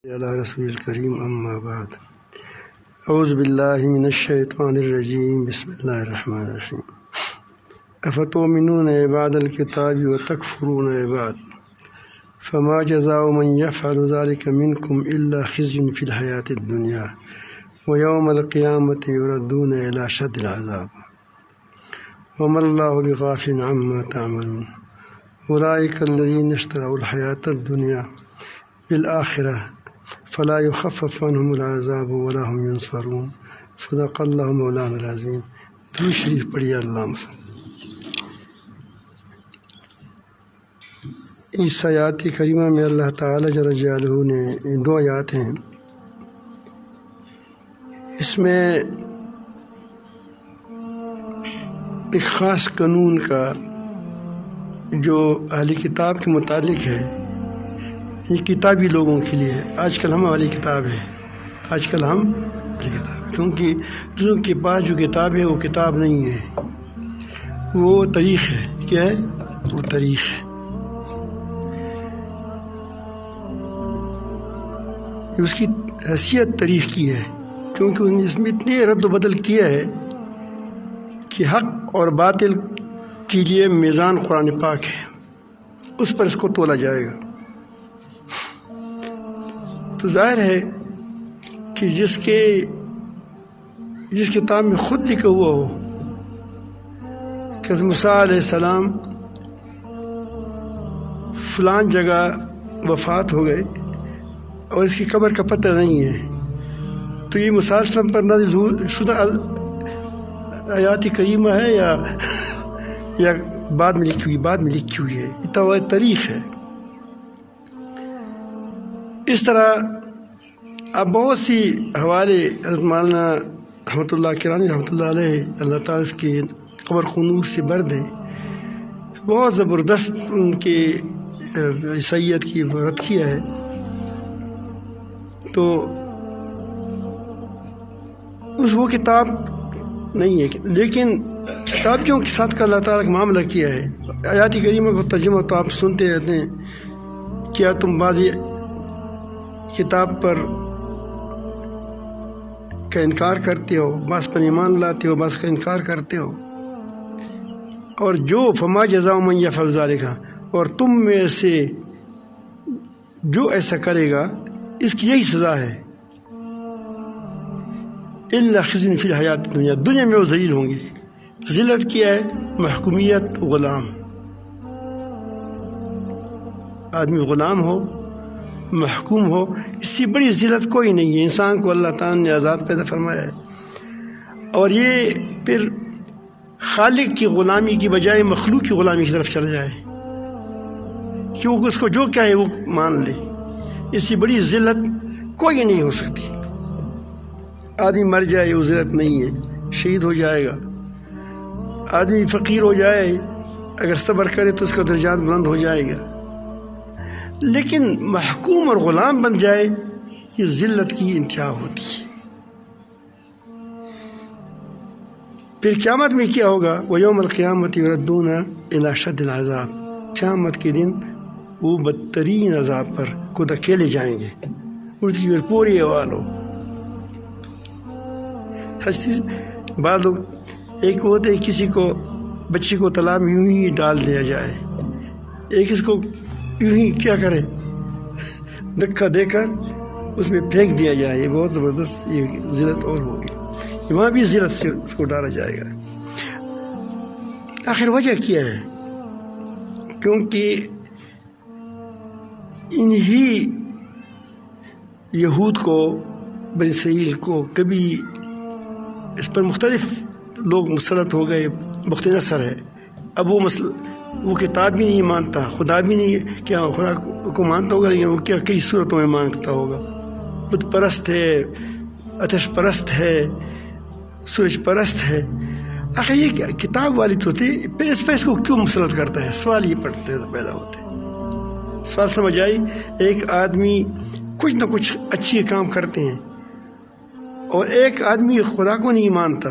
علی رسول الکریم اما بعد اعوذ باللہ من الشیطان الرجیم بسم اللہ الرحمن الرحیم افتؤمنون بعد الکتاب وتکفرون بعد فما جزاء من یفعل ذلك منکم الا خزی فی الحیاة الدنیا ویوم القیامة یردون الی اشد العذاب وما اللہ بغافل عما تعملون اولئک الذین اشتروا الحیاة الدنیا بالآخرہ فلا يخفف عنهم العذاب ولا هم ينصرون صدق اللہ مولانا العظیم۔ درود شریف پڑھیے اللہم صل۔ اس آیات کریمہ میں اللہ تعالی جل جلالہ نے دو آیات ہیں، اس میں ایک خاص قانون کا جو اہل کتاب کے متعلق ہے، یہ کتابی لوگوں کے لیے۔ آج کل ہم والی کتاب ہے، آج کل ہم والی کتاب ہے، کیونکہ دوسروں کے پاس جو کتاب ہے وہ کتاب نہیں ہے، وہ تاریخ ہے۔ کیا ہے؟ وہ تاریخ ہے۔ اس کی حیثیت تاریخ کی ہے، کیونکہ انہوں نے اس میں اتنے رد و بدل کیا ہے کہ حق اور باطل کے لیے میزان قرآن پاک ہے، اس پر اس کو تولا جائے گا۔ تو ظاہر ہے کہ جس کتاب میں خود لکھا ہوا ہو کہ موسیٰ علیہ السلام فلان جگہ وفات ہو گئے اور اس کی قبر کا پتہ نہیں ہے، تو یہ موسیٰ علیہ السلام پر نازل شدہ آیات کریمہ ہے یا بعد میں لکھی ہوئی ہے، یہ تو تاریخ ہے۔ اس طرح اب بہت سی حوالے حضرت مولانا رحمۃ اللہ کرانی رحمۃ اللہ علیہ، اللہ تعالیٰ اس کی قبر کو نور سے بھر دے، بہت زبردست ان کے سید کی رد کیا ہے۔ تو وہ کتاب نہیں ہے، لیکن کتابیوں کے ساتھ کا اللہ تعالیٰ کا معاملہ کیا ہے۔ آیات کریمہ کو ترجمہ تو آپ سنتے رہتے ہیں، کیا تم بعضی کتاب پر کا انکار کرتے ہو، بعض پر ایمان لاتے ہو، بعض کا انکار کرتے ہو، اور جو فما جزاء من یفعل ذلک، اور تم میں سے جو ایسا کرے گا اس کی یہی سزا ہے، الا خزی فی الحیات الدنیا، دنیا میں وہ ذلیل ہوں گے۔ ذلت کیا ہے؟ محکومیت، غلام، آدمی غلام ہو، محکوم ہو، اس سے بڑی ذلت کوئی نہیں ہے۔ انسان کو اللہ تعالیٰ نے آزاد پیدا فرمایا ہے، اور یہ پھر خالق کی غلامی کی بجائے مخلوق کی غلامی کی طرف چلا جائے، کیونکہ اس کو جو کہے وہ مان لے، اس سے بڑی ذلت کوئی نہیں ہو سکتی۔ آدمی مر جائے وہ ذلت نہیں ہے، شہید ہو جائے گا۔ آدمی فقیر ہو جائے، اگر صبر کرے تو اس کا درجات بلند ہو جائے گا، لیکن محکوم اور غلام بن جائے یہ ذلت کی انتہا ہوتی ہے۔ پھر قیامت میں کیا ہوگا؟ وَيَوْمَ الْقِيَامَةِ يُرَدُّونَ إِلَى أَشَدِّ الْعَذَابِ، قیامت کے دن وہ بدترین عذاب پر کو دھکیلے جائیں گے، اردو میں پوری حوال ہو۔ بعض لوگ ایک ہوتے کسی کو بچی کو تالاب میں یوں ہی ڈال دیا جائے، ایک اس کو یوں ہی کیا کرے دھکا دے کر اس میں پھینک دیا جائے، یہ بہت زبردست یہ ذلت اور ہوگی، وہاں بھی ذلت سے اس کو ڈالا جائے گا۔ آخر وجہ کیا ہے؟ کیونکہ انہی یہود کو، بنی اسرائیل کو، کبھی اس پر مختلف لوگ مسلط ہو گئے، بخت نصر ہے، اب وہ کتاب بھی نہیں مانتا، خدا بھی نہیں، کیا خدا کو مانتا ہوگا لیکن وہ کیا کئی صورتوں میں مانگتا ہوگا، بت پرست ہے، آتش پرست ہے، سورج پرست ہے۔ آخر یہ کتاب والی تو تھی، پھر اس کو کیوں مسلط کرتا ہے؟ سوال یہ پیدا ہوتے ہیں۔ سوال سمجھ آئی؟ ایک آدمی کچھ نہ کچھ اچھی کام کرتے ہیں اور ایک آدمی خدا کو نہیں مانتا،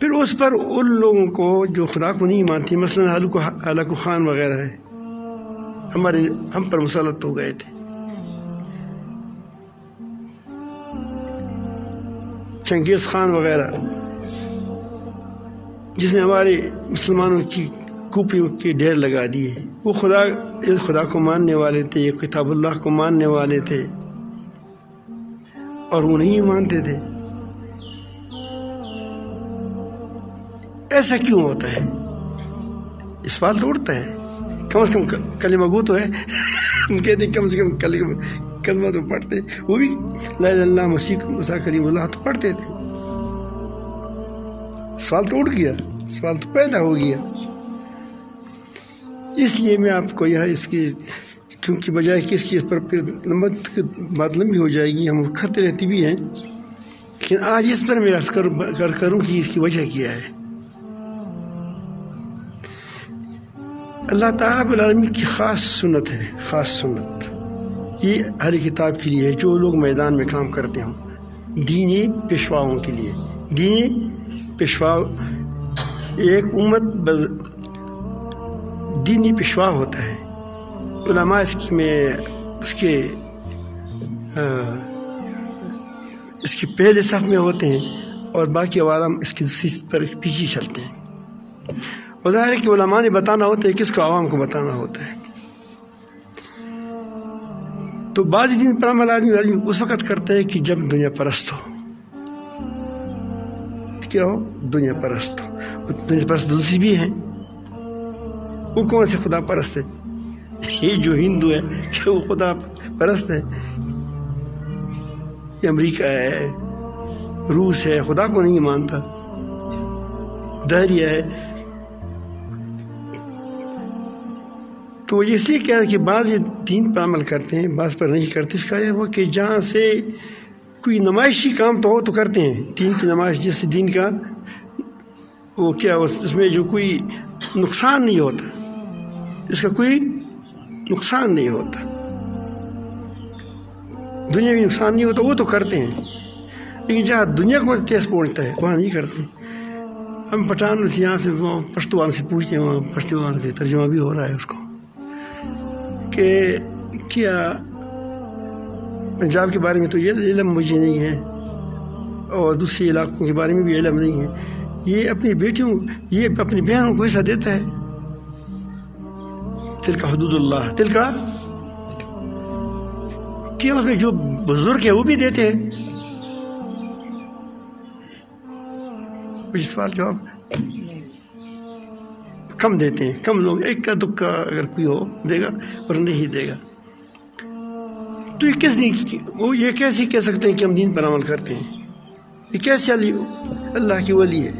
پھر اس پر ان لوگوں کو جو خدا کو نہیں مانتی، مثلا ہلاکو خان وغیرہ ہے، ہم پر مسلط ہو گئے تھے. چنگیز خان وغیرہ جس نے ہمارے مسلمانوں کی کوپیوں کے ڈھیر لگا دیے. وہ خدا کو ماننے والے تھے, یہ کتاب اللہ کو ماننے والے تھے, اور وہ نہیں مانتے تھے. ایسا کیوں ہوتا ہے؟ اس سوال تو اٹھتا ہے. کم از کم کلمہ گو تو ہے. ہم کہتے ہیں کم سے کم کلمہ تو پڑھتے, وہ بھی لا الہ الا اللہ مسیح کریم اللہ تو پڑھتے تھے. سوال تو اٹھ گیا, سوال تو پیدا ہو گیا. اس لیے میں آپ کو یہاں اس کی, کیونکہ بجائے کہ اس کی اس پر پھر بات لمبی ہو جائے گی, ہم کرتے رہتی بھی ہیں, لیکن آج اس پر میں عرض کروں کہ اس کی وجہ کیا ہے. اللہ تعالیٰ رب العالمین کی خاص سنت ہے, خاص سنت. یہ اہل کتاب کے لیے ہے جو لوگ میدان میں کام کرتے ہوں, دینی پیشواؤں کے لیے. دینی پیشوا, ایک امت دینی پیشوا ہوتا ہے. علماء اس کے پہلے صف میں ہوتے ہیں اور باقی عوام اس کی پر پیچھے چلتے ہیں. ظاہر ہے کہ علماء نے بتانا ہوتا ہے, کس کو عوام کو بتانا ہوتا ہے. تو بعض دین پر عمل آدمی اس وقت کرتا ہے کہ جب دنیا پرست ہو. کیا ہو؟ دنیا پرست ہو. دنیا پرست دوسری بھی ہیں. وہ کون سے خدا پرست ہے؟ یہ جو ہندو ہے کہ وہ خدا پرست ہے. یہ امریکہ ہے, روس ہے, خدا کو نہیں مانتا. دہریہ ہے. تو یہ اس لیے کیا ہے کہ بعض دین پر عمل کرتے ہیں, بعض پر نہیں کرتے. اس کا یہ ہوا کہ جہاں سے کوئی نمائشی کام تو ہو تو کرتے ہیں. دین کی نمائش, جس سے دین کا وہ کیا, اس میں جو کوئی نقصان نہیں ہوتا, اس کا کوئی نقصان نہیں ہوتا, دنیا میں نقصان نہیں ہوتا, وہ تو کرتے ہیں. لیکن جہاں دنیا کو ٹیس پہنچتا ہے وہاں نہیں کرتے. ہم پٹھان سے یہاں سے پشتوان سے پوچھتے ہیں, وہاں پشتوان کا ترجمہ بھی ہو رہا ہے اس کو, کہ کیا پنجاب کے بارے میں تو یہ علم مجھے نہیں ہے, اور دوسرے علاقوں کے بارے میں بھی علم نہیں ہے. یہ اپنی بیٹیوں, یہ اپنی بہنوں کو ایسا دیتا ہے. تلک حدود اللہ, تلک کیا اس میں جو بزرگ ہے وہ بھی دیتے ہیں. کچھ سوال جواب کم دیتے ہیں, کم لوگ, ایک کا دکا اگر کوئی ہو دے گا اور نہیں دے گا. تو یہ کیسے کہہ سکتے ہیں کہ ہم دین پر عمل کرتے ہیں؟ یہ کیسے اللہ کی ولی ہے,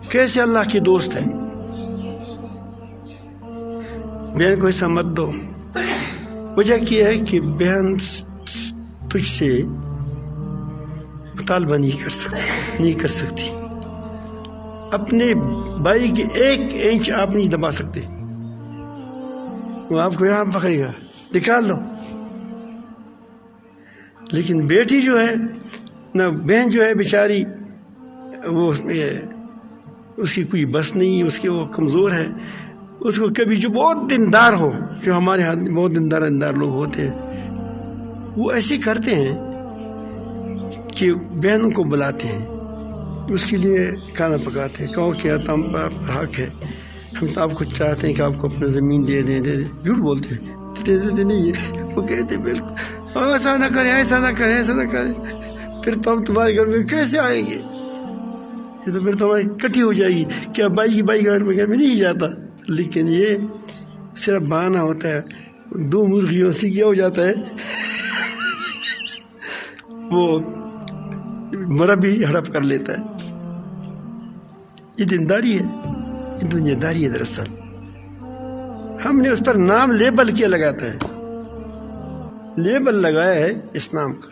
کیسے اللہ کی دوست ہے؟ بہن کو ایسا مت دو. وجہ کیا ہے کہ بہن تجھ سے مطالبہ نہیں کر سکتی. اپنے بھائی کے ایک انچ آپ نہیں دبا سکتے, وہ آپ کو یہاں پکڑے گا, نکال دو. لیکن بیٹی جو ہے نہ, بہن جو ہے بیچاری, وہ اس کی کوئی بس نہیں, اس کی وہ کمزور ہے. اس کو کبھی جو بہت دیندار ہو, جو ہمارے ہاتھ میں بہت دیندار لوگ ہوتے ہیں, وہ ایسے کرتے ہیں کہ بہنوں کو بلاتے ہیں, اس کے لیے کھانا پکاتے ہیں. کہو کہ تم پر حق ہے, ہم تو آپ کو چاہتے ہیں کہ آپ کو اپنا زمین دے دیں. جھوٹ بولتے ہیں, دے دیتے نہیں ہے. وہ کہتے بالکل ایسا نہ کرے, ایسا نہ کرے, ایسا نہ کرے. پھر تو ہم تمہارے گھر میں کیسے آئیں گے؟ یہ تو پھر تو ہماری کٹھی ہو جائے گی. کیا بائی گھر میں نہیں جاتا. لیکن یہ صرف بہانہ ہوتا ہے. 2 مرغیوں سے کیا ہو جاتا ہے, وہ مربی ہڑپ کر لیتا ہے. یہ دینداری ہے, یہ دنیا داری ہے. دراصل ہم نے اس پر نام لیبل کیا لگاتا ہے, لیبل لگایا ہے اسلام کا.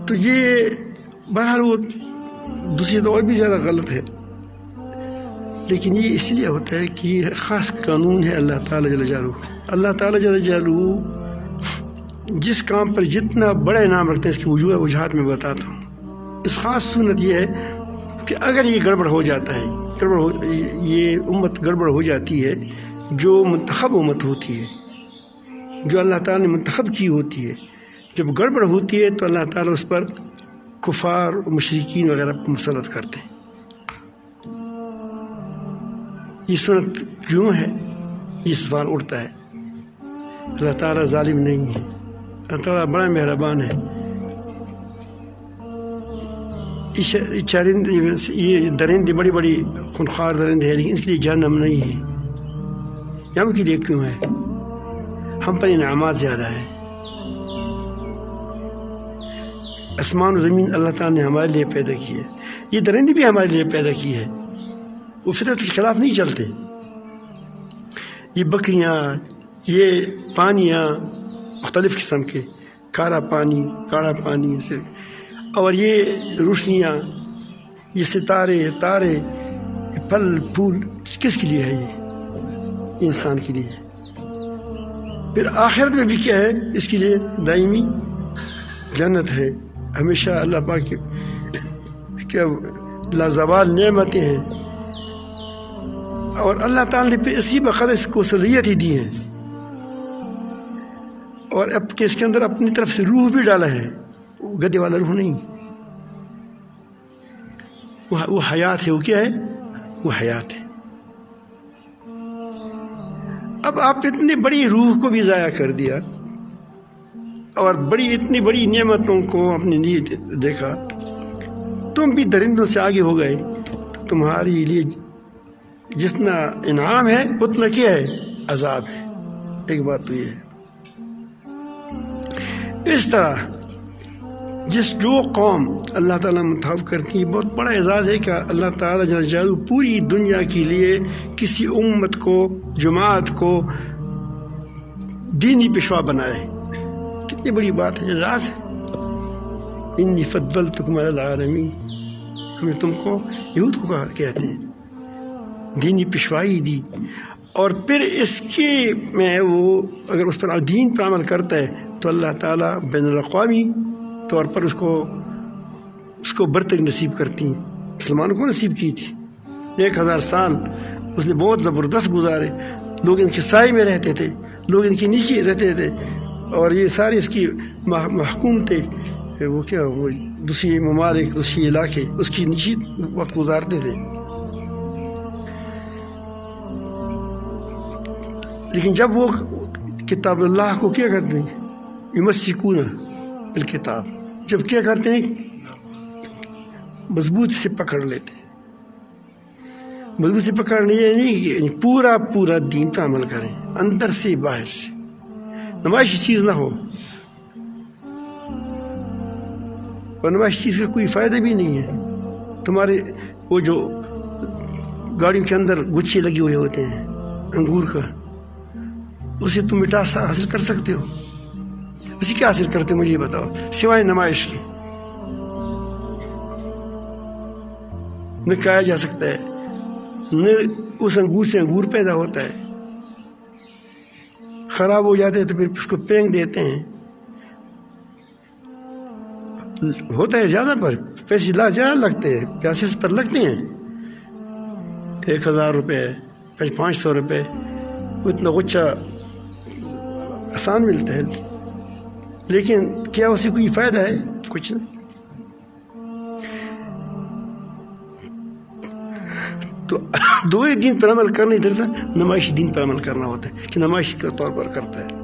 تو یہ بہرحال وہ دوسری تو اور بھی زیادہ غلط ہے. لیکن یہ اس لیے ہوتا ہے کہ یہ خاص قانون ہے اللہ تعالیٰ جل جلالہ. اللہ تعالیٰ جل جلالہ جس کام پر جتنا بڑا انعام رکھتے ہیں, اس کی وجوہات میں بتاتا ہوں. اس خاص سنت یہ ہے کہ اگر یہ گڑبڑ ہو جاتا ہے, یہ امت گڑبڑ ہو جاتی ہے جو منتخب امت ہوتی ہے، جو اللہ تعالیٰ نے منتخب کی ہوتی ہے. جب گڑبڑ ہوتی ہے تو اللہ تعالیٰ اس پر کفار و مشرکین وغیرہ مسلط کرتے ہیں. یہ سنت کیوں ہے؟ یہ سوال اٹھتا ہے. اللہ تعالیٰ ظالم نہیں ہے، اللہ تعالیٰ بڑا مہربان ہے. یہ درندے بڑی بڑی خونخوار درندے ہیں، لیکن اس کے لیے جہنم نہیں ہے. یہ ہم کے لیے کیوں ہے؟ ہم پر انعامات زیادہ ہیں. آسمان و زمین اللہ تعالیٰ نے ہمارے لیے پیدا کی ہے، یہ درندے بھی ہمارے لیے پیدا کی ہے. وہ فطرت کے خلاف نہیں چلتے. یہ بکریاں، یہ پانیاں مختلف قسم کے، کارا پانی، کاڑا پانی، اور یہ روشنیاں، یہ ستارے، تارے، یہ پھل پھول کس کے لیے ہے؟ یہ انسان کے لیے. پھر آخرت میں بھی کیا ہے؟ اس کے لیے دائمی جنت ہے. ہمیشہ اللہ پاک کی کیا لازوال نعمتیں ہیں، اور اللہ تعالیٰ نے پھر اسی بقدر اس کو صلاحیت ہی دی ہے، اور اب کہ اس کے اندر اپنی طرف سے روح بھی ڈالا ہے. گدے والا روح نہیں، وہ حیات ہے. وہ کیا ہے؟ وہ حیات ہے. اب آپ اتنی بڑی روح کو بھی ضائع کر دیا اور اتنی بڑی نعمتوں کو اپنے لیے دیکھا. تم بھی درندوں سے آگے ہو گئے، تو تمہارے لیے جتنا انعام ہے اتنا کیا ہے؟ عذاب ہے. ایک بات تو یہ ہے. اس طرح جو قوم اللہ تعالیٰ منتخب کرتی ہے، بہت بڑا اعزاز ہے کہ اللہ تعالیٰ جل جلالہ پوری دنیا کے لیے کسی امت کو، جماعت کو دینی پیشوا بنائے. کتنی بڑی بات ہے، اعزاز ہے. انی فضلتکم علی العالمین، ہمیں تم کو، یہود کو کہتے ہیں، دینی پیشوائی دی. اور پھر اس کے میں وہ اگر اس پر دین پر عمل کرتا ہے تو اللہ تعالیٰ بین الاقوامی طور پر اس کو برتری نصیب کرتی ہیں. مسلمانوں کو نصیب کی تھی. 1000 سال اس نے بہت زبردست گزارے. لوگ ان کے سائے میں رہتے تھے، لوگ ان کے نیچے رہتے تھے، اور یہ سارے اس کی محکوم تھے. وہ کیا، وہ دوسری ممالک، دوسری علاقے اس کی نیچے وقت گزارتے تھے. لیکن جب وہ کتاب اللہ کو کیا کرتے ہیں؟ یمسکون بالکتاب، جب کیا کرتے ہیں؟ مضبوط سے پکڑ لیتے ہیں. مضبوط سے پکڑنے یہ نہیں کہ پورا دین پر عمل کریں، اندر سے باہر سے. نمائشی چیز نہ ہو، اور نمائشی چیز کا کوئی فائدہ بھی نہیں ہے. تمہارے وہ جو گاڑیوں کے اندر گچھے لگے ہوئے ہوتے ہیں انگور کا، اسے تم مٹاس حاصل کر سکتے ہو؟ اسی کیا حاصل کرتے ہو مجھے بتاؤ، سوائے نمائش کے؟ نہ کھایا جا سکتا ہے، نہ اس انگور سے انگور پیدا ہوتا ہے. خراب ہو جاتے ہیں تو پھر اس کو پھینک دیتے ہیں. ہوتا ہے زیادہ، پر پیسے زیادہ لگتے ہیں، پیسے پر لگتے ہیں. 1000 روپے، 500 روپے، اتنا غچہ آسان ملتا ہے. لیکن کیا اسے کوئی فائدہ ہے؟ کچھ نہیں. تو دوسرے دین پر عمل کرنے درتا نمائشی دین پر عمل کرنا ہوتا ہے کہ نمائش کے طور پر کرتا ہے.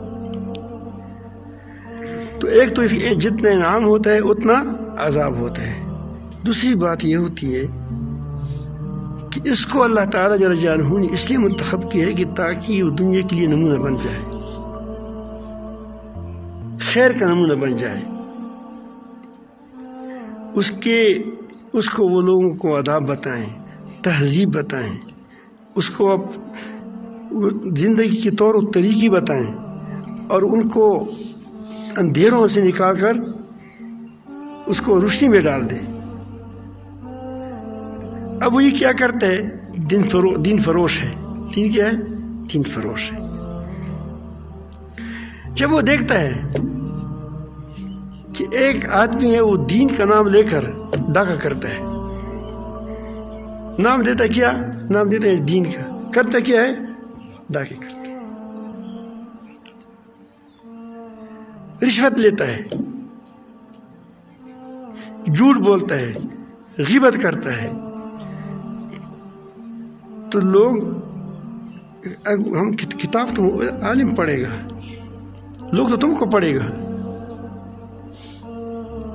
تو ایک تو جتنا انعام ہوتا ہے اتنا عذاب ہوتا ہے. دوسری بات یہ ہوتی ہے کہ اس کو اللہ تعالیٰ جل جلالہ نے اس لیے منتخب کیا ہے کہ تاکہ وہ دنیا کے لیے نمونہ بن جائے، خیر کا نمونہ بن جائے. اس کو وہ لوگوں کو آداب بتائیں، تہذیب بتائیں، اس کو اب زندگی کے طور و طریقے بتائیں، اور ان کو اندھیروں سے نکال کر اس کو روشنی میں ڈال دیں. اب وہ یہ کیا کرتا ہے؟ دین فروش ہے. دین کیا ہے؟ دین فروش ہے. جب وہ دیکھتا ہے کہ ایک آدمی ہے وہ دین کا نام لے کر ڈاکہ کرتا ہے، نام دیتا کیا؟ نام دیتا ہے دین کا، کرتا کیا ہے؟ ڈاکے کرتے، رشوت لیتا ہے، جھوٹ بولتا ہے، غیبت کرتا ہے. تو لوگ ہم کتاب تو عالم پڑھے گا، لوگ تو تم کو پڑھے گا،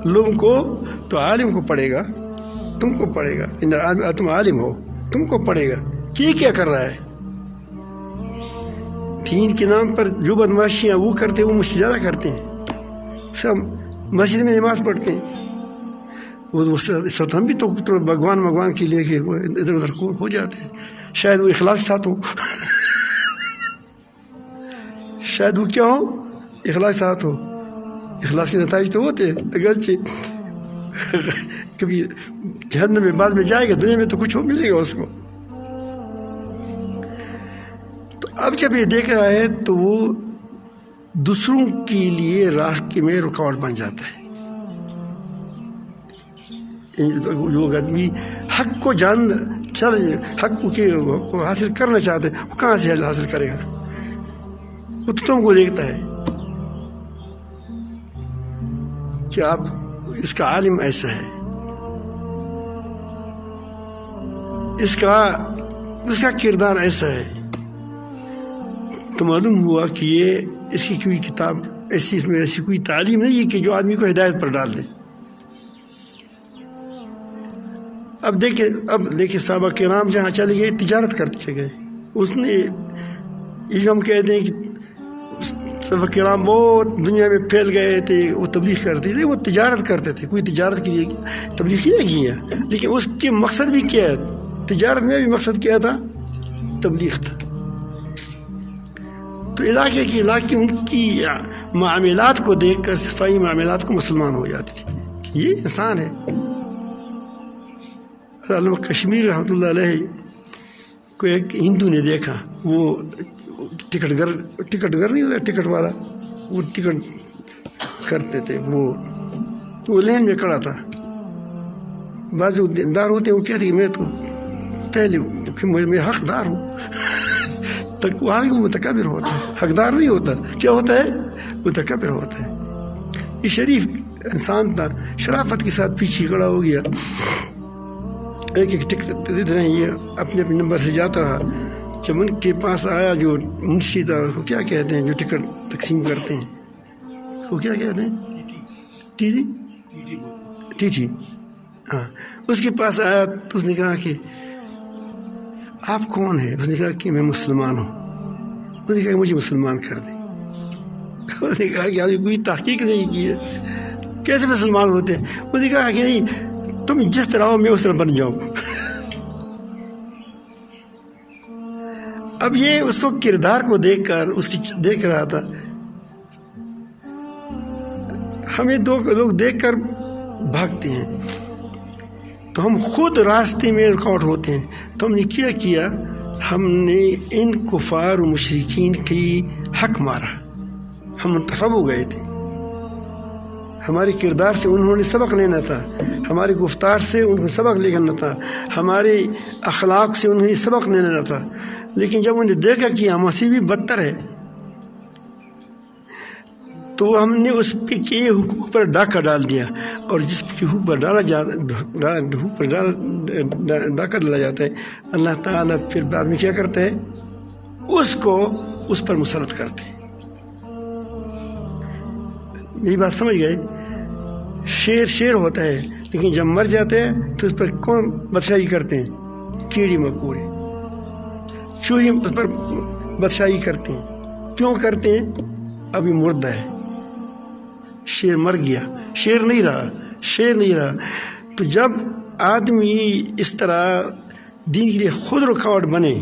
لوگوں کو تو عالم کو پڑھے گا، تم کو پڑھے گا، تم عالم ہو تم کو پڑھے گا کہ یہ کیا کر رہا ہے. دین کے نام پر جو بدماشیاں وہ کرتے ہیں وہ مجھ سے زیادہ کرتے ہیں. سب مسجد میں نماز پڑھتے ہیں، اس وقت ہم بھی تو بھگوان کے لے کے ادھر ادھر ہو جاتے ہیں. شاید وہ اخلاص کے ساتھ ہو، شاید وہ کیا ہو، اخلاص کے ساتھ ہو. اخلاص کے نتائج تو ہوتے ہیں، اگرچہ کبھی جہنم میں بعد میں جائے گا، دنیا میں تو کچھ ہو ملے گا اس کو. تو اب جب یہ دیکھ رہا ہے تو وہ دوسروں کے لیے راہ میں رکاوٹ بن جاتا ہے. جو آدمی حق کو حق کو حاصل کرنا چاہتے ہیں وہ کہاں سے حاصل کرے گا؟ وہ تو تم کو دیکھتا ہے کہ آپ اس کا عالم ایسا ہے، اس کا کردار ایسا ہے. تو معلوم ہوا کہ یہ اس کی کوئی کتاب ایسی، اس میں ایسی کوئی تعلیم نہیں ہے کہ جو آدمی کو ہدایت پر ڈال دے. اب دیکھیں صحابہ کرام جہاں چلے گئے تجارت کرتے گئے. اس نے یہ ہم کہتے ہیں کہ صحابہ کرام بہت دنیا میں پھیل گئے تھے، وہ تبلیغ کرتے تھے، وہ تجارت کرتے تھے. کوئی تجارت کے لیے تبلیغ نہیں کی ہے، لیکن اس کے مقصد بھی کیا ہے؟ تجارت میں بھی مقصد کیا تھا؟ تبلیغ تھا. تو علاقے ان کی معاملات کو دیکھ کر صفائی معاملات کو مسلمان ہو جاتے تھے کہ یہ انسان ہے. علامہ کشمیر رحمۃ اللہ علیہ کو ایک ہندو نے دیکھا، وہ ٹکٹ گر نہیں ہوتا ٹکٹ والا، وہ ٹکٹ کرتے تھے، وہ لین میں کھڑا تھا. بعض جو دیندار ہوتے ہیں وہ کہتے ہیں کہ میں تو پہلے میں حقدار ہوں. وہ متکبر ہوتا ہے، حقدار نہیں ہوتا. کیا ہوتا ہے؟ متکبر ہوتا ہے. یہ شریف انسان تھا، شرافت کے ساتھ پیچھے کھڑا ہو گیا. ایک ٹکٹ دیتے رہے، یہ اپنے نمبر سے جاتا رہا. جب ان کے پاس آیا جو منشی تھا، اس کو کیا کہتے ہیں جو ٹکٹ تقسیم کرتے ہیں، اس کو کیا کہتے ہیں؟ T T. ہاں، اس کے پاس آیا تو اس نے کہا کہ آپ کون ہیں؟ اس نے کہا کہ میں مسلمان ہوں. اس نے کہا کہ مجھے مسلمان کر دیں. اس نے کہا کہ آپ نے کوئی تحقیق نہیں کی ہے، کیسے مسلمان ہوتے ہیں؟ اس نے کہا کہ نہیں، تم جس طرح ہو میں اس طرح بن جاؤں. اب یہ اس کو کردار کو دیکھ کر اس کی دیکھ رہا تھا. ہمیں دو لوگ دیکھ کر بھاگتے ہیں تو ہم خود راستے میں رکاوٹ ہوتے ہیں. تو ہم نے کیا ہم نے ان کفار و مشرکین کی حق مارا. ہم منتخب ہو گئے تھے، ہمارے کردار سے انہوں نے سبق لینا تھا، ہمارے گفتار سے ان کو سبق لینا تھا، ہمارے اخلاق سے انہیں سبق لینا تھا. لیکن جب انہیں دیکھا کہ ہم سے بھی بدتر ہے تو ہم نے اس کے حقوق پر ڈاکہ ڈال دیا. اور جس کے حقوق پر ڈاکہ ڈالا جاتا ہے، اللہ تعالیٰ پھر بعد میں کیا کرتا ہے؟ اس پر مسلط کرتے ہیں. یہی بات سمجھ گئے؟ شیر ہوتا ہے، لیکن جب مر جاتے ہیں تو اس پر کون بادشاہی کرتے ہیں؟ کیڑی مکوڑے، چوہے اس پر بادشاہی کرتے ہیں. کیوں کرتے ہیں؟ ابھی مردہ ہے، شیر مر گیا، شیر نہیں رہا. تو جب آدمی اس طرح دین کے لیے خود رکاوٹ بنے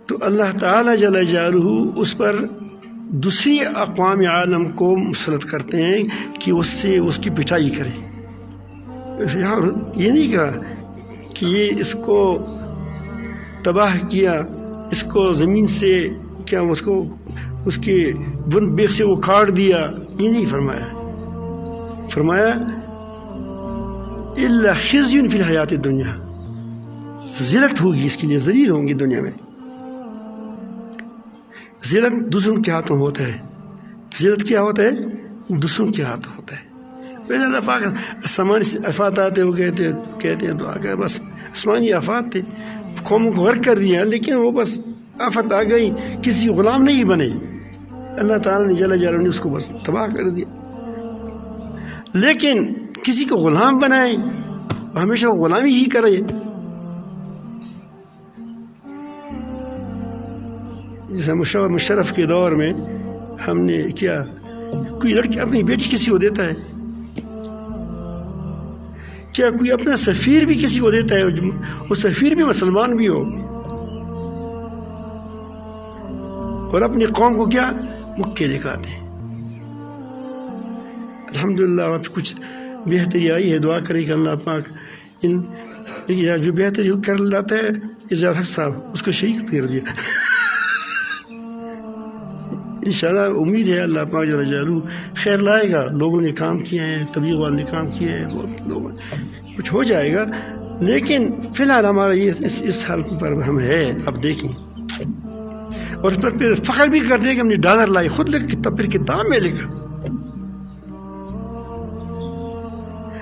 تو اللہ تعالیٰ جل جلالہ اس پر دوسری اقوام عالم کو مسلط کرتے ہیں کہ اس کی پٹائی کرے. یہاں یہ نہیں کہا کہ یہ اس کو تباہ کیا، اس کو زمین سے کیا اس کے بن بیخ سے وہ کاٹ دیا، یہ نہیں فرمایا الا خزي فی الحیات الدنیا، ذلت ہوگی، اس کے لیے ذلیل ہوں گی دنیا میں. ذلت دوسروں کے ہاتھوں ہوتا ہے. ذلت کیا ہوتا ہے؟ دوسروں کے ہاتھوں ہوتا ہے. ویسے اللہ پاک آسمانی آفات آتے ہو گئے تھے، کہتے ہیں دعا کر، بس آسمانی آفات تھے، قوموں کو غرق کر دیا، لیکن وہ بس آفت آ گئی، کسی غلام نہیں بنے. اللہ تعالیٰ نے جل جلالہ نے اس کو بس تباہ کر دیا. لیکن کسی کو غلام بنائے، ہمیشہ وہ غلامی ہی کرے. جیسے مشرف کے دور میں ہم نے کیا، کوئی لڑکی اپنی بیٹی کسی کو دیتا ہے؟ کیا کوئی اپنا سفیر بھی کسی کو دیتا ہے؟ وہ سفیر بھی مسلمان بھی ہو، اور اپنی قوم کو کیا مکے دکھاتے ہیں. الحمدللہ اب کچھ بہتری آئی ہے. دعا کرے کہ اللہ پاک ان جو بہتری کر لاتا ہے. اظہار حق صاحب اس کو شہید کر دیا. انشاءاللہ امید ہے اللہ پاک جل جلالہ خیر لائے گا. لوگوں نے کام کیا ہے، تبلیغ والوں نے کام کیا ہے، بہت لوگ کچھ ہو جائے گا. لیکن فی الحال ہمارا یہ اس حالت پر ہم ہے. اب دیکھیں، اور اس پر پھر فخر بھی کرتے ہیں کہ ہم نے ڈالر لائے، خود لکھ کتاب، پھر کتاب میں لکھا.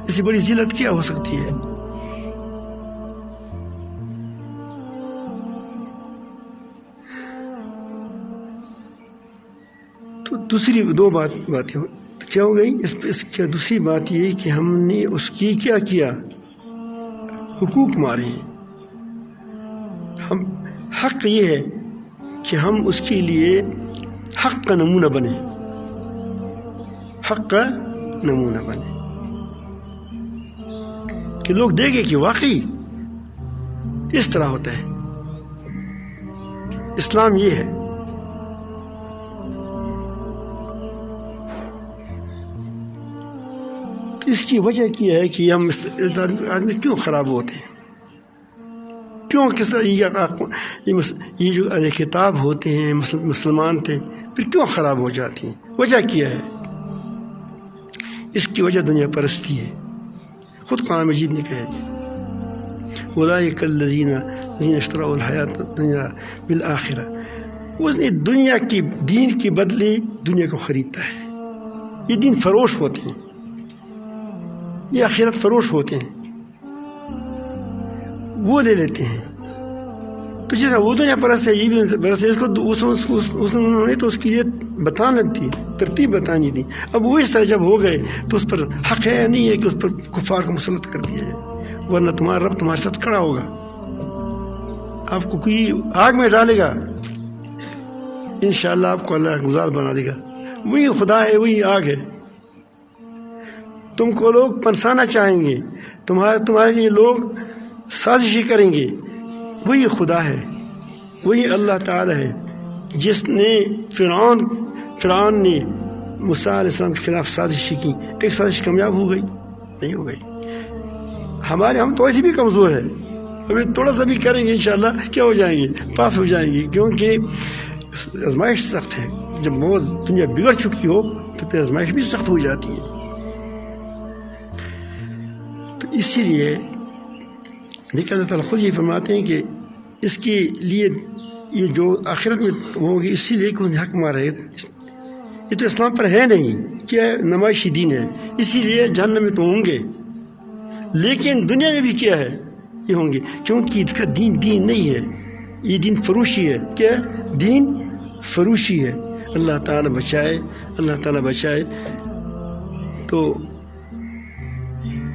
اس سے بڑی ذلت کیا ہو سکتی ہے؟ تو دوسری دو باتیں کیا ہو گئی اس کی. دوسری بات یہ کہ ہم نے اس کی کیا کیا، حقوق مارے ہیں. ہم حق یہ ہے کہ ہم اس کے لیے حق کا نمونہ بنے، حق کا نمونہ بنے، کہ لوگ دیکھیں کہ واقعی اس طرح ہوتا ہے. اسلام یہ ہے. تو اس کی وجہ کیا ہے کہ ہم آدمی کیوں خراب ہوتے ہیں؟ کیوں کس طرح یہ جو اہل کتاب ہوتے ہیں، مسلمان تھے، پھر کیوں خراب ہو جاتی ہیں؟ وجہ کیا ہے؟ اس کی وجہ دنیا پرستی ہے. خود قرآن مجید نے کہا ہے اولئک الذین اشتروا الحیاۃ الدنیا بالآخرہ. اس نے دنیا کی دین کے بدلے دنیا کو خریدتا ہے. یہ دین فروش ہوتے ہیں، یہ آخرت فروش ہوتے ہیں، وہ لے لیتے ہیں. تو جیسا وہ دنیا پرست ہے، یہ بھی پرست ہے. اس نے تو اس کی یہ بتانا تھی، ترتیب بتانی تھی. اب وہ اس طرح جب ہو گئے تو اس پر حق ہے نہیں ہے کہ اس پر کفار کو مسلط کر دیا جائے، ورنہ تمہارا رب تمہارے ساتھ کھڑا ہوگا. آپ کو کوئی آگ میں ڈالے گا، انشاءاللہ آپ کو اللہ گزار بنا دے گا. وہی خدا ہے، وہی آگ ہے. تم کو لوگ پنسانا چاہیں گے، تمہارے لیے لوگ سازشی کریں گے. وہی خدا ہے، وہی اللہ تعالی ہے جس نے فرعون نے موسیٰ علیہ السلام کے خلاف سازشی کی. ایک سازش کامیاب ہو گئی؟ نہیں ہو گئی. ہم تو ایسے بھی کمزور ہیں، ابھی تھوڑا سا بھی کریں گے انشاءاللہ کیا ہو جائیں گے، پاس ہو جائیں گے. کیونکہ آزمائش سخت ہے. جب بہت دنیا بگڑ چکی ہو تو پھر آزمائش بھی سخت ہو جاتی ہے. تو اسی لیے دیکھیں اللہ تعالیٰ خود یہ فرماتے ہیں کہ اس کے لیے یہ جو آخرت میں ہوگی، اسی لیے کہ حق مارے. یہ تو اسلام پر ہے نہیں، کیا ہے؟ نمائشی دین ہے. اسی لیے جہنم میں تو ہوں گے، لیکن دنیا میں بھی کیا ہے؟ یہ ہوں گے. کیونکہ اس کا دین نہیں ہے، یہ دین فروشی ہے. کیا ہے؟ دین فروشی ہے. اللہ تعالیٰ بچائے، اللہ تعالیٰ بچائے. تو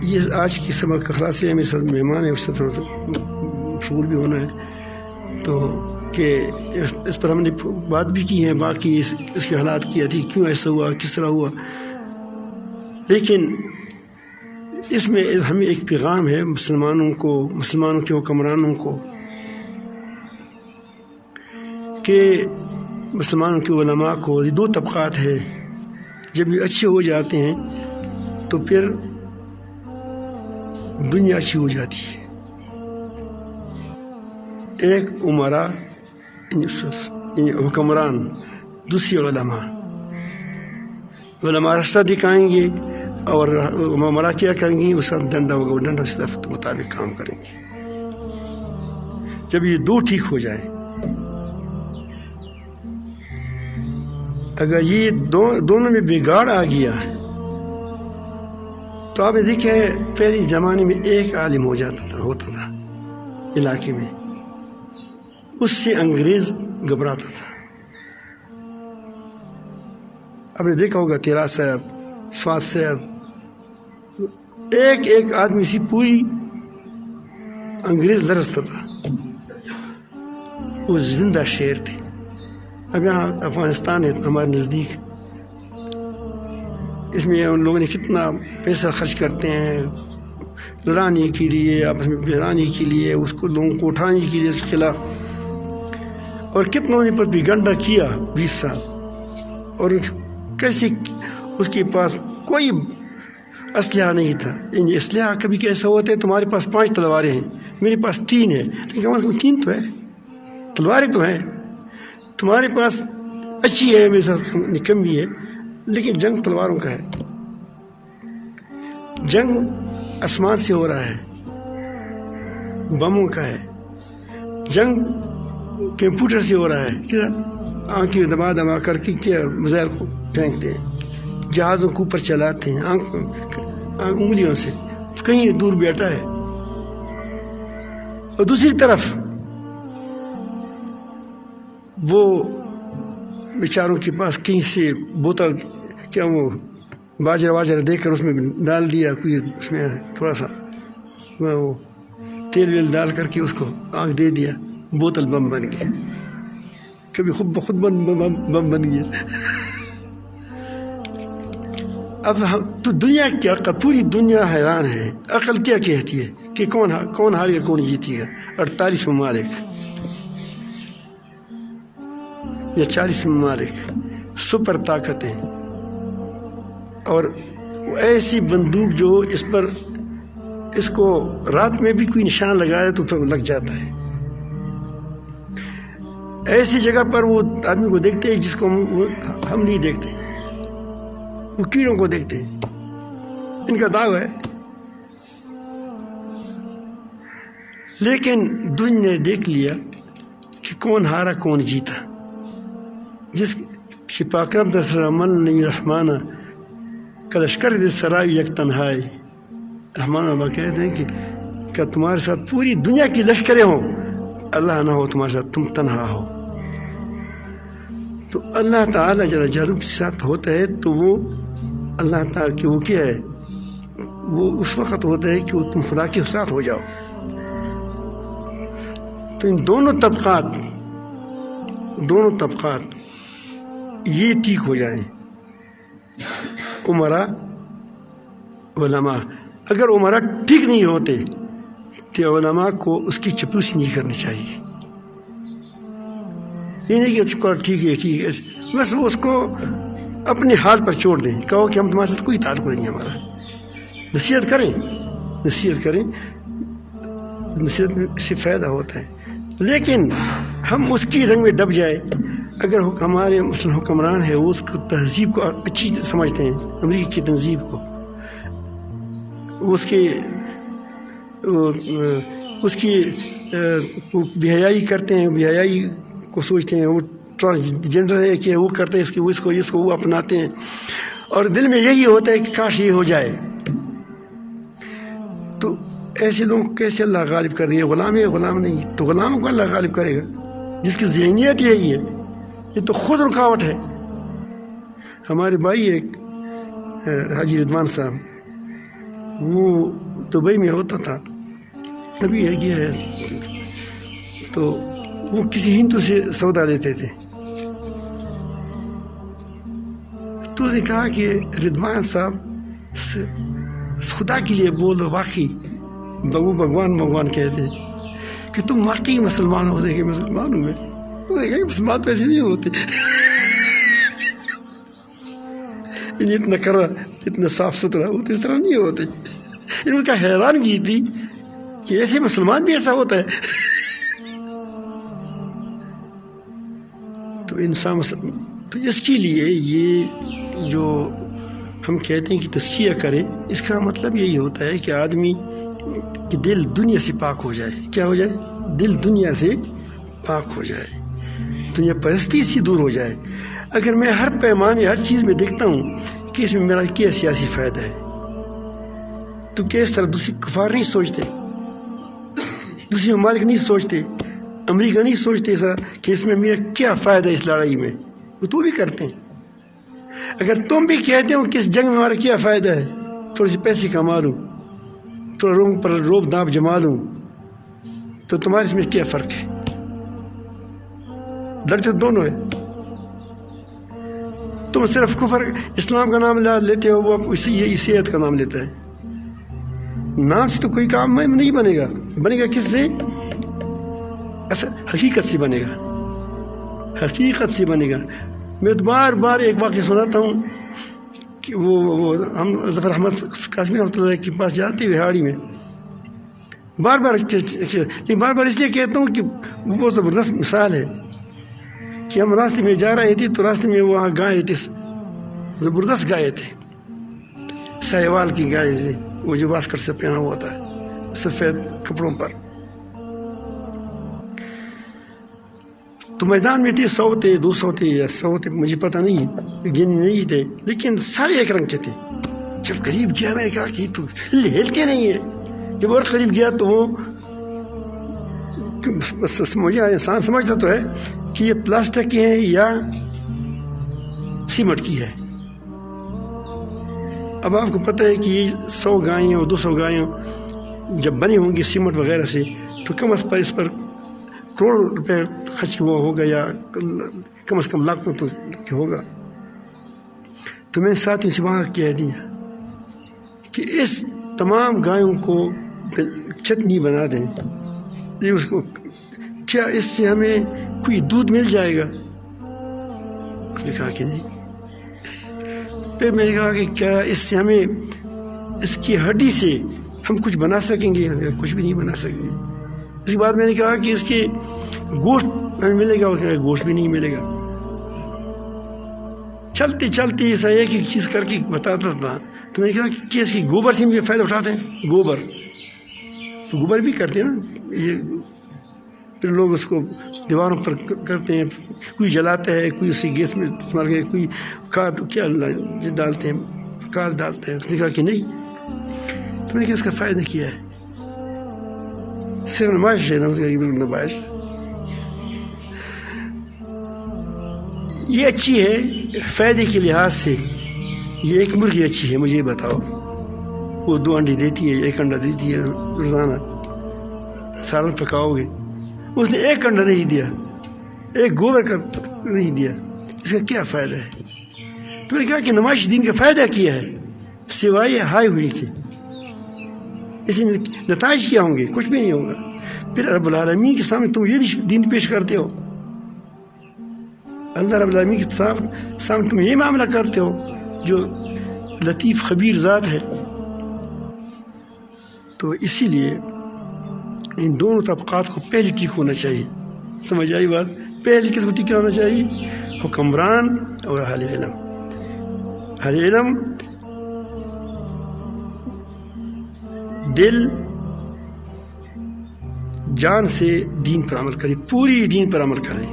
یہ آج کی سبق کا خلاصہ ہے. میرے ساتھ مہمان ہے، اس سے تھوڑا سا مشغول بھی ہونا ہے. تو کہ اس پر ہم نے بات بھی کی ہے، باقی اس کے حالات کی تھی، کیوں ایسا ہوا، کس طرح ہوا. لیکن اس میں ہمیں ایک پیغام ہے مسلمانوں کے حکمرانوں کو، کہ مسلمانوں کے علماء کو. یہ دو طبقات ہے. جب یہ اچھے ہو جاتے ہیں تو پھر دنیا اچھی ہو جاتی ہے. ایک عمرا یعنی حکمران، دوسری علماء راستہ دکھائیں گے، اور عمرا کیا کریں گے؟ اس کا ڈنڈا ہوگا، وہ ڈنڈا صرف مطابق کام کریں گے. جب یہ دو ٹھیک ہو جائیں، اگر یہ دونوں میں بگاڑ آ گیا تو آپ نے دیکھا ہے پہلے زمانے میں ایک عالم ہوتا تھا علاقے میں، اس سے انگریز گھبراتا تھا. آپ نے دیکھا ہوگا تیرا صاحب، سواد صاحب، ایک آدمی سی پوری انگریز لرزتا تھا. وہ زندہ شیر تھے. اب یہاں افغانستان ہے ہمارے نزدیک، اس میں ان لوگوں نے کتنا پیسہ خرچ کرتے ہیں لڑانے کے لیے، آپس میں بہرانے کے لیے، اس کو لوگوں کو اٹھانے کے لیے اس کے خلاف، اور کتنوں نے پروپیگنڈا کیا 20 سال. اور کیسے اس کے پاس کوئی اسلحہ نہیں تھا. اسلحہ کبھی کیسا ہوتا ہے تمہارے پاس 5 تلواریں ہیں، میرے پاس 3 ہیں، لیکن کم از کم 3 تو ہے، تلواریں تو ہیں. تمہارے پاس اچھی ہے، میرے ساتھ کم بھی ہے، لیکن جنگ تلواروں کا ہے. جنگ آسمان سے ہو رہا ہے، بموں کا ہے. جنگ کمپیوٹر سے ہو رہا ہے، کیا آنکھیں دبا کر کے کیا میزائل کو پھینکتے ہیں، جہازوں کو اوپر چلاتے ہیں انگلیوں سے، کہیں دور بیٹھا ہے. اور دوسری طرف وہ بیچاروں کے پاس کہیں سے بوتل کیا وہ باجرہ دے کر اس میں ڈال دیا، کوئی اس میں تھوڑا سا وہ تیل ویل ڈال کر کے اس کو آگ دے دیا، بوتل بم بن گیا. کبھی خود بم بن گیا. اب تو دنیا کی عقل، پوری دنیا حیران ہے. عقل کیا کہتی ہے کہ کون ہارے گا، کون جیتے گا. 48 ممالک یا 40 ممالک سپر طاقتیں، اور ایسی بندوق جو اس کو رات میں بھی کوئی نشان لگایا تو پھر لگ جاتا ہے. ایسی جگہ پر وہ آدمی کو دیکھتے ہیں جس کو ہم نہیں دیکھتے، وہ کیڑوں کو دیکھتے ہیں. ان کا دعویٰ ہے. لیکن دنیا نے دیکھ لیا کہ کون ہارا کون جیتا. جس کی پاکرم دسر من نہیں رحمانہ کلشکر دے سرائی یک تنہائی. رحمان بابا کہتے ہیں کہ کیا تمہارے ساتھ پوری دنیا کی لشکریں ہوں، اللہ نہ ہو تمہارے ساتھ، تم تنہا ہو. تو اللہ تعالیٰ جل جلالہ کے ساتھ ہوتا ہے تو وہ اللہ تعالیٰ کہ وہ کیا ہے، وہ اس وقت ہوتا ہے کہ وہ تم خدا کے ساتھ ہو جاؤ. تو ان دونوں طبقات یہ ٹھیک ہو جائیں، عمرا علماء. اگر عمرا ٹھیک نہیں ہوتے تو علماء کو اس کی چپلوسی نہیں کرنی چاہیے. یہ نہیں کہ اس کو ٹھیک ہے، بس وہ اس کو اپنے حال پر چھوڑ دیں، کہو کہ ہم تمہارے ساتھ کوئی تعلق نہیں ہے ہمارا. نصیحت کریں، نصیحت میں سے فائدہ ہوتا ہے. لیکن ہم اس کی رنگ میں ڈب جائے. اگر ہمارے مثلاً حکمران ہے، وہ اس کو تہذیب کو اچھی سمجھتے ہیں، امریکی کی تہذیب کو، اس کی بے حیائی کرتے ہیں، بے حیائی کو سوچتے ہیں، وہ ٹرانسجنڈر ہے کہ وہ کرتے ہیں، اس کو وہ اپناتے ہیں، اور دل میں یہی ہوتا ہے کہ کاش یہ ہو جائے. تو ایسے لوگوں کو کیسے اللہ غالب کر دے؟ غلام ہے، غلام نہیں، تو غلام کو اللہ غالب کرے گا جس کی ذہنیت یہی ہے. یہ تو خود رکاوٹ ہے. ہمارے بھائی ایک حاجی رضوان صاحب، وہ دبئی میں ہوتا تھا، ابھی گیا ہے، تو وہ کسی ہندو سے سودا لیتے تھے. تو اس نے کہا کہ رضوان صاحب خدا کے لیے بولو، واقعی وہ بھگوان کہتے ہیں کہ تم واقعی مسلمان ہو. کہ مسلمان ہوں میں. مسلمان تو ایسے نہیں ہوتے. اتنا کرا، اتنا صاف ستھرا ہوتے، اس طرح نہیں ہوتے. ان کا حیران کی تھی کہ ایسے مسلمان بھی ایسا ہوتا ہے. تو انسان تو اس کے لیے یہ جو ہم کہتے ہیں کہ تزکیہ کرے، اس کا مطلب یہی ہوتا ہے کہ آدمی کہ دل دنیا سے پاک ہو جائے. کیا ہو جائے؟ دل دنیا سے پاک ہو جائے, دنیا پرستی سے دور ہو جائے. اگر میں ہر پیمانے ہر چیز میں دیکھتا ہوں کہ اس میں میرا کیا سیاسی فائدہ ہے, تو کیا اس طرح دوسری کفار نہیں سوچتے, دوسری ممالک نہیں سوچتے, امریکہ نہیں سوچتے اس طرح کہ اس میں میرا کیا فائدہ ہے اس لڑائی میں؟ وہ تو بھی کرتے ہیں. اگر تم بھی کہتے ہو کہ اس جنگ میں ہمارا کیا فائدہ ہے, تھوڑے سے پیسے کما لوں, تھوڑا لوگوں پر روب داب جما لوں, تو تمہارے اس میں کیا فرق ہے؟ لڑتے دونوں ہے. تم صرف کفر اسلام کا نام لیتے ہو, وہ یہ صحت کا نام لیتا ہے. نام سے تو کوئی کام نہیں بنے گا. بنے گا کس سے؟ حقیقت سے بنے گا, حقیقت سے بنے گا. میں بار بار ایک واقعہ سناتا ہوں کہ وہ ہم ظفر احمد قاسمی رحمۃ اللہ کے پاس جاتے ہوئے ہاڑی میں, بار بار اس لیے کہتا ہوں کہ وہ بہت زبردست مثال ہے کہ ہم راستے میں جا رہے تھے, تو راستے میں وہاں گائے تھے, زبردست گائے تھے, ساہیوال کی گائے تھے, وہ جو واسکٹ سے پہنا ہوا ہوتا ہے سفید کپڑوں پر. تو میدان میں تھے 100 تھے 200 تھے یا 100 تھے, مجھے پتہ نہیں, گنی نہیں تھے, لیکن سارے ایک رنگ کے تھے. جب قریب گیا میں نے کہا کہ تو ہلتے نہیں ہے. جب اور قریب گیا تو وہ مجھے انسان سمجھتا تو ہے کہ یہ پلاسٹک کی ہے یا سیمنٹ کی ہے. اب آپ کو پتہ ہے کہ یہ 100 گائیں اور 200 گائیں جب بنی ہوں گی سیمنٹ وغیرہ سے, تو کم از کم اس پر کروڑ روپے خرچ ہوا ہوگا, یا کم از کم لاکھوں تو ہوگا. تو میں ساتھ سے وہاں کہہ دیا کہ اس تمام گایوں کو چٹنی بنا دیں, یہ اس کو کیا اس سے ہمیں کوئی دودھ مل جائے گا؟ اس نے کہا کہ نہیں. پھر میں نے کہا کہ کیا اس سے ہمیں اس کی ہڈی سے ہم کچھ بنا سکیں گے؟ کچھ بھی نہیں بنا سکیں گے. اس کے بعد میں نے کہا کہ اس کے گوشت ہمیں ملے گا, اور گوشت بھی نہیں ملے گا. چلتے چلتے ایسا ایک ایک چیز کر کے بتاتا تھا. تو میں نے کہا کہ اس کی گوبر سے بھی فائدہ اٹھاتے ہیں. گوبر بھی کرتے ہیں نا, یہ پھر لوگ اس کو دیواروں پر کرتے ہیں, کوئی جلاتا ہے, کوئی اسی گیس میں استعمال کرے, کوئی کھاد کیا ڈالتے ہیں, کھاد ڈالتے ہیں. اس نے کہا کہ نہیں. تو میں نے کہا اس کا فائدہ کیا ہے؟ صرف نمائش ہے نا, اس کا بالکل نمائش. یہ اچھی ہے فائدے کے لحاظ سے. یہ ایک مرغی اچھی ہے, مجھے بتاؤ, وہ 2 انڈے دیتی ہے, 1 انڈا دیتی ہے روزانہ, سالن پکاؤ گے. اس نے 1 انڈا نہیں دیا, 1 گوبر کا نہیں دیا. اس کا کیا فائدہ ہے؟ تو میں نے کہا کہ نمائش دین کا فائدہ کیا ہے سوائے ہائے ہوئی کے؟ اس نتائج کیا ہوں گے؟ کچھ بھی نہیں ہوگا. پھر رب العالمین کے سامنے تم یہ دین پیش کرتے ہو, اللہ رب العالمین کے سامنے تم یہ معاملہ کرتے ہو جو لطیف خبیر ذات ہے. تو اسی لیے ان دونوں طبقات کو پہلے ٹھیک ہونا چاہیے. سمجھ آئی بات؟ پہلے کس کو ٹھیک ہونا چاہیے؟ حکمران اور اہل علم. اہل علم دل جان سے دین پر عمل کرے, پوری دین پر عمل کرے,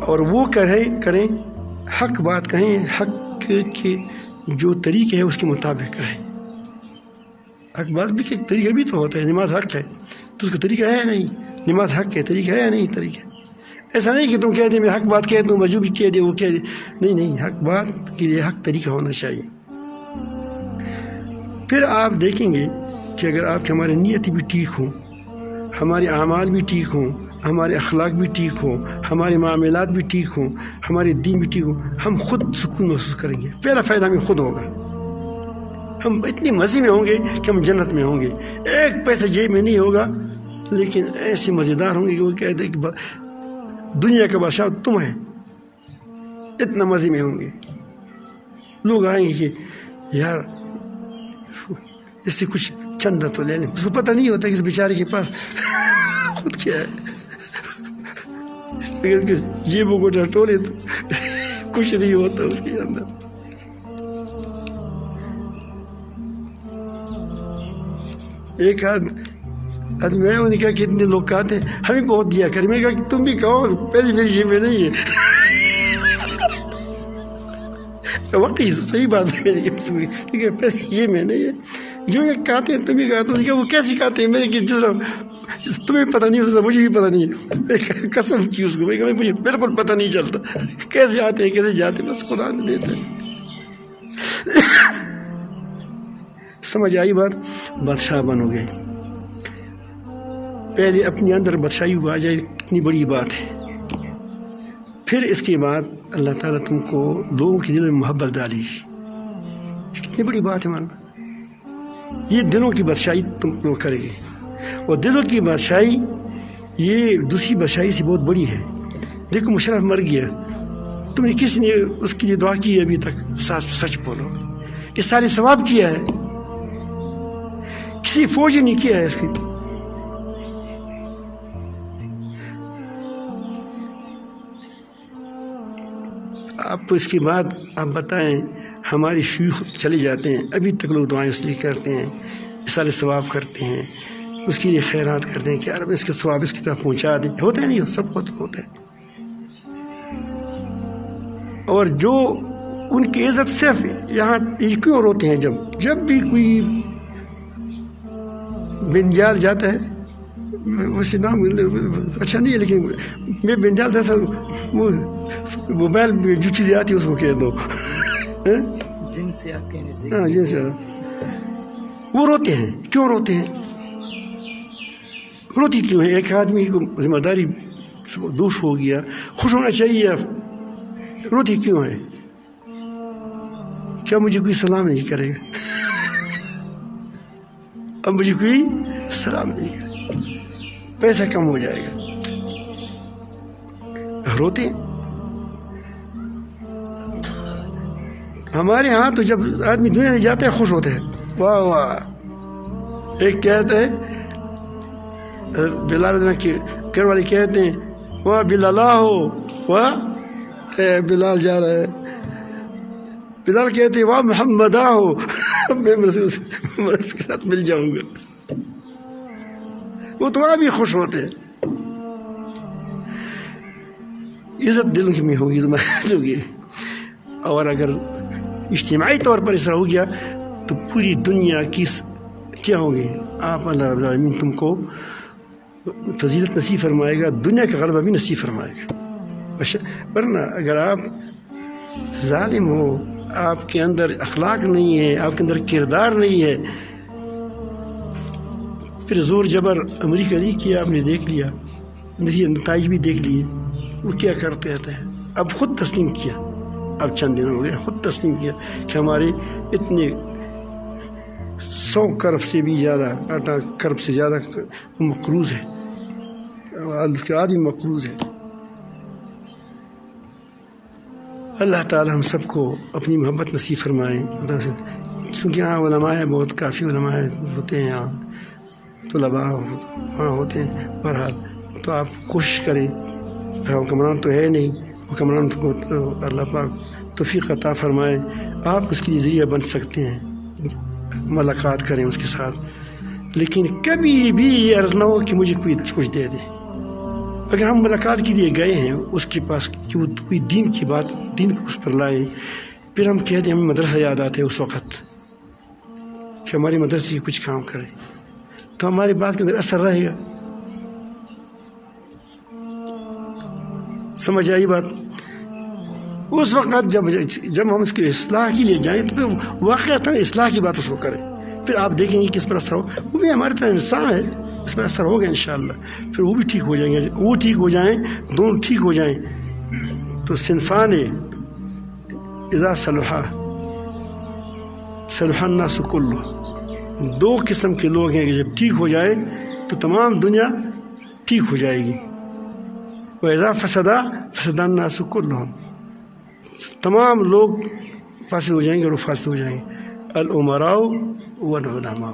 اور وہ کریں حق بات کہیں, حق کے جو طریقے ہے اس کے مطابق کہیں. حق بات بھی کہ طریقہ بھی تو ہوتا ہے. نماز حق ہے تو اس کا طریقہ ہے نہیں, نماز حق ہے طریقہ ہے نہیں. طریقہ ایسا نہیں کہ تم کہہ دے میں حق بات کہہ دوں, مجھو بھی کہہ دے وہ کہہ دے. نہیں, حق بات کے لیے حق طریقہ ہونا چاہیے. پھر آپ دیکھیں گے کہ اگر آپ کی ہماری نیت بھی ٹھیک ہوں, ہمارے اعمال بھی ٹھیک ہوں, ہمارے اخلاق بھی ٹھیک ہوں, ہمارے معاملات بھی ٹھیک ہوں, ہمارے دین بھی ٹھیک ہوں, ہم خود سکون محسوس کریں گے. پہلا فائدہ ہمیں خود ہوگا. ہم اتنی مزے میں ہوں گے کہ ہم جنت میں ہوں گے. 1 پیسہ جیب میں نہیں ہوگا, لیکن ایسے مزیدار ہوں گے کہ وہ کہتے ہیں کہ دنیا کا بادشاہ تم ہے. اتنا مزے میں ہوں گے. لوگ آئیں گے کہ یار اس سے کچھ چندہ تو لے لیں. اس کو پتہ نہیں ہوتا کہ اس بیچارے کے پاس خود کیا ہے, لیکن جیبوں کو ٹٹولے تو کچھ نہیں ہوتا اس کے اندر. ایک آدمی میں انہوں نے کہا کہ اتنے لوگ کہتے ہیں ہمیں بہت دیا کریں. میں کہا کہ تم بھی کہو پہلی میری جیب میں نہیں ہے. واقعی صحیح بات ہے کیونکہ پہلی جیب میں نہیں ہے. جو یہ کہتے ہیں تم بھی کہتے ہیں وہ کیسے کہتے ہیں. میں کہ تمہیں پتہ نہیں ہوتا مجھے بھی پتہ نہیں. قسم کی اس کو مجھے بالکل پتہ نہیں چلتا کیسے آتے ہیں کیسے جاتے ہیں. بس خدا نے دیتے ہیں. سمجھ آئی بات. بادشاہ بنو گے پہلے اپنے اندر بادشاہی آ جائے کتنی بڑی بات ہے. پھر اس کے بعد اللہ تعالیٰ تم کو لوگوں کے دل میں محبت ڈالی. کتنی بڑی بات ہے ماننا. یہ دلوں کی بادشاہی تم لوگ کرے گے. اور دلوں کی بادشاہی یہ دوسری بادشاہی سے بہت بڑی ہے. دیکھو مشرف مر گیا, تم نے کس نے اس کے لیے دعا کی ہے ابھی تک؟ سچ بولو. یہ سارے ثواب کیا ہے, کسی فوج نے نہیں کیا ہے اس کی. آپ اس کے بعد آپ بتائیں ہماری شیوخ چلے جاتے ہیں ابھی تک لوگ دعائیں اس لیے کرتے ہیں, سارے ثواب کرتے ہیں, اس کے لیے خیرات کرتے ہیں کہ یار اس کے ثواب اس کی طرف پہنچا دیں. ہوتا ہے نہیں سب کو ہوتا ہے. اور جو ان کی عزت صرف یہاں کیوں ہوتے ہیں جب بھی کوئی بنجال جاتا ہے, ویسے نام اچھا نہیں ہے لیکن میں بنجال تھا سر, وہ موبائل میں جو چیزیں آتی ہے اس کو کہہ دو جن سے آپ کہنے ہاں جن سے وہ روتے ہیں. کیوں روتے ہیں؟ روتی کیوں ہے؟ ایک آدمی کو ذمہ داری دوش ہو گیا, خوش ہونا چاہیے. روتی کیوں ہے؟ کیا مجھے کوئی سلام نہیں کرے گا؟ اب مجھے کوئی سلام نہیں کرے گا, پیسہ کم ہو جائے گا. روتے ہیں. ہمارے ہاں تو جب آدمی دنیا سے جاتا ہے خوش ہوتے ہیں. واہ واہ. ایک کہتا ہے بلال کے گھر والے کہتے ہیں واہ بلال ہو, واہ بلال جا رہا ہے. بلال کہتے ہیں واہ محمد ہو, میں اس کے ساتھ مل جاؤں گا. وہ تو بھی خوش ہوتے ہیں. عزت دل میں ہوگی تو ہوگی. اور اگر اجتماعی طور پر اس طرح ہو گیا تو پوری دنیا کی کیا ہوگی. آپ اللہ رب العالمین تم کو فضیلت نصیب فرمائے گا, دنیا کا غلبہ بھی نصیب فرمائے گا. ورنہ اگر آپ ظالم ہو, آپ کے اندر اخلاق نہیں ہے, آپ کے اندر کردار نہیں ہے, پھر زور جبر امریکہ نہیں کیا, آپ نے دیکھ لیا, نتائج بھی دیکھ لیے. وہ کیا کرتے رہتے ہیں. اب خود تسلیم کیا, اب چند دن ہو گئے خود تسلیم کیا کہ ہمارے اتنے 100 کرب سے بھی زیادہ, 8 کرب سے زیادہ مقروض ہے, اس کے آدمی مقروض ہے. اللہ تعالی ہم سب کو اپنی محبت نصیب فرمائے. چونکہ یہاں علماء ہیں, بہت کافی علماء ہوتے ہیں یہاں, طلباء وہاں ہوتے ہیں. بہرحال تو آپ کوشش کریں. حکمران تو ہے نہیں, حکمران کو اللہ پاک توفیق عطا فرمائے. آپ اس کے ذریعہ بن سکتے ہیں, ملاقات کریں اس کے ساتھ, لیکن کبھی بھی یہ عرض نہ ہو کہ مجھے کوئی کچھ دے دے. اگر ہم ملاقات کے لیے گئے ہیں اس کے پاس کہ وہ کوئی دین کی بات, دین کو اس پر لائیں, پھر ہم کہہ دیں ہمیں مدرسہ یاد آتا ہے اس وقت کہ ہماری مدرسے کی کچھ کام کرے, تو ہماری بات کے اندر اثر رہے گا. سمجھ آئی بات. اس وقت جب ہم اس کی اصلاح کے لیے جائیں تو پھر واقعتاً اصلاح کی بات اس کو کریں. پھر آپ دیکھیں گے کس پر اثر ہو. وہ بھی ہمارے طرح انسان ہے, اس پر اثر ہوگا انشاءاللہ. پھر وہ بھی ٹھیک ہو جائیں گے, وہ ٹھیک ہو جائیں, دونوں ٹھیک ہو جائیں. تو صنفان اذا صلحا صلح الناس کلہ, 2 قسم کے لوگ ہیں کہ جب ٹھیک ہو جائے تو تمام دنیا ٹھیک ہو جائے گی. وَإِذَا فَسَدَا فَسَدَ النَّاسُ كُلُّهُمْ, تمام لوگ فاسد ہو جائیں گے اور فاسد ہو جائیں گے. الامراء والعلماء.